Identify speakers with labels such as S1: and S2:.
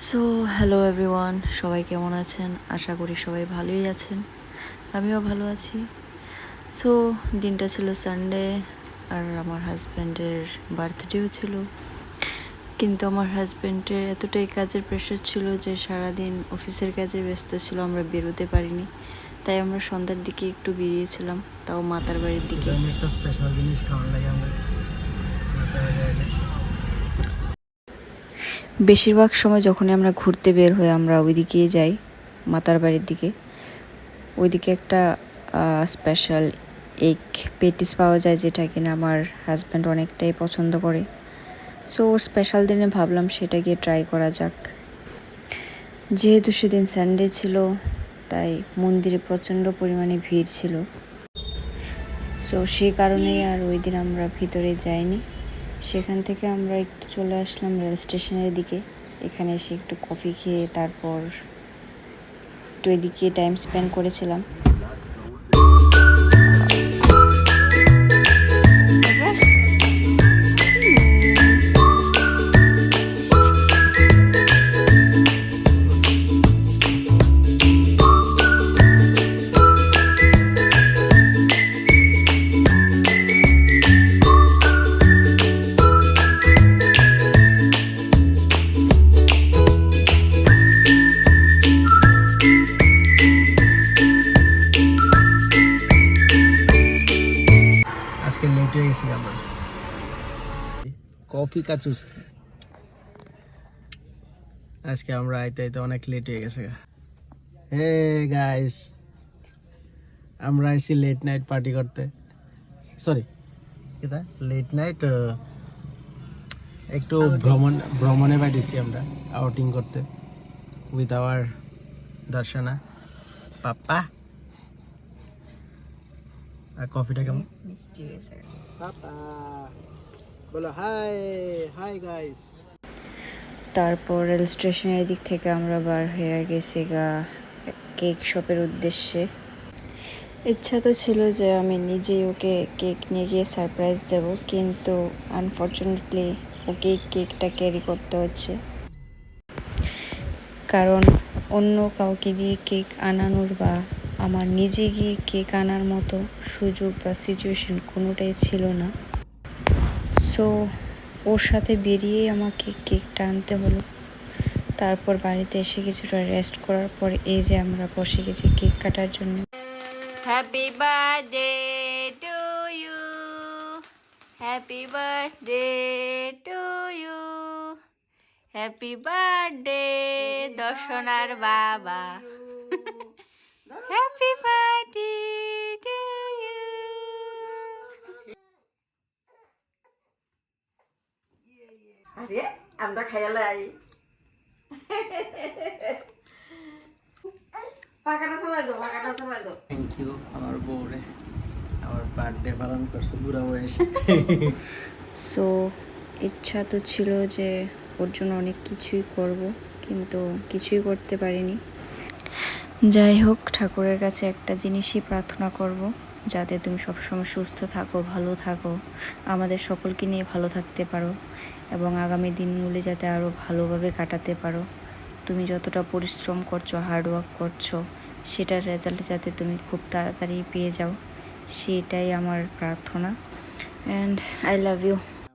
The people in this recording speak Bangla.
S1: সো হ্যালো এভরিওয়ান, সবাই কেমন আছেন? আশা করি সবাই ভালোই আছেন। আমিও ভালো আছি। সো দিনটা ছিল সানডে, আর আমার হাজব্যান্ডের বার্থডেও ছিল। কিন্তু আমার হাজব্যান্ডের এতটাই কাজের প্রেশার ছিল যে সারাদিন অফিসের কাজে ব্যস্ত ছিল, আমরা বেরোতে পারিনি। তাই আমরা সন্ধ্যার দিকে একটু বেরিয়েছিলাম, তাও মাতার বাড়ির দিকে।
S2: একটা স্পেশাল জিনিস খাওয়ার লাগে আমরা
S1: বেশিরভাগ সময় যখনই আমরা ঘুরতে বের হই আমরা ওইদিকেই যাই, মাতার বাড়ির দিকে। ওইদিকে একটা স্পেশাল এগ পেটিস পাওয়া যায়, যেটা কিনা আমার হাজব্যান্ড অনেকটাই পছন্দ করে। সো ওর স্পেশাল দিনে ভাবলাম সেটা গিয়ে ট্রাই করা যাক। যেহেতু সেদিন সানডে ছিল, তাই মন্দিরে প্রচণ্ড পরিমাণে ভিড় ছিল। সো সেই কারণেই আর ওই দিন আমরা ভিতরে যাইনি। সেখান থেকে আমরা একটু চলে আসলাম রেল স্টেশনের দিকে। এখানে এসে একটু কফি খেয়ে তারপর একটু এদিকে টাইম স্পেন্ড করেছিলাম।
S2: আজকে লেট হয়ে গেছি আমরা কফি কা চুস। আজকে আমরা আইতে আইতে অনেক লেট হয়ে গেছে। হে গাইস, আমরা আইছি লেট নাইট পার্টি করতে। সরি, এটা লেট নাইট একটু ভ্রমণে বাইরেছি আমরা আউটিং করতে উইথ আওয়ার দর্শনা পাপ্পা। আর কফিটা কেমন?
S1: মিষ্টি হয়েছে।
S2: পাপা বলো হাই হাই গাইস।
S1: তারপর রেল স্টেশনের দিক থেকে আমরা বার হয়ে গেছি কেক শপের উদ্দেশ্যে। ইচ্ছা তো ছিল যে আমি নিজেই ওকে কেক নিয়ে গিয়ে সারপ্রাইজ দেব, কিন্তু আনফর্চুনেটলি ওকে কেকটা ক্যারি করতে হচ্ছে, কারণ অন্য কাউকে দিয়ে কেক আনানোর বা আমার নিজে গিয়ে কেক আনার মতো সুযোগ বা সিচুয়েশন কোনোটাই ছিল না। সো ওর সাথে বেরিয়েই আমাকে কেকটা আনতে হলো। তারপর বাড়িতে এসে কিছুটা রেস্ট করার পর এই যে আমরা বসে গেছি কেক কাটার জন্য। Happy birthday to you, happy birthday to you, happy birthday দর্শনার বাবা, হ্যাপি বার্থডে টু ইউ।
S3: আরে আমরা খাইয়ালে আই পাকাটা চালাই দাও, পাকাটা চালাই দাও।
S2: থ্যাংক ইউ আমার বউরে, আমার বার্থডে পালন করছে বুড়া বয়সে।
S1: সো ইচ্ছা তো ছিল যে ওর জন্য অনেক কিছুই করব, কিন্তু কিছুই করতে পারিনি। যাই হোক, ঠাকুরের কাছে একটা জিনিসই প্রার্থনা করব, যাতে তুমি সবসময় সুস্থ থাকো, ভালো থাকো, আমাদের সকলকে নিয়ে ভালো থাকতে পারো এবং আগামী দিনগুলি যাতে আরও ভালোভাবে কাটাতে পারো। তুমি যতটা পরিশ্রম করছো, হার্ডওয়ার্ক করছো, সেটার রেজাল্ট যাতে তুমি খুব তাড়াতাড়ি পেয়ে যাও, সেটাই আমার প্রার্থনা। And I love you.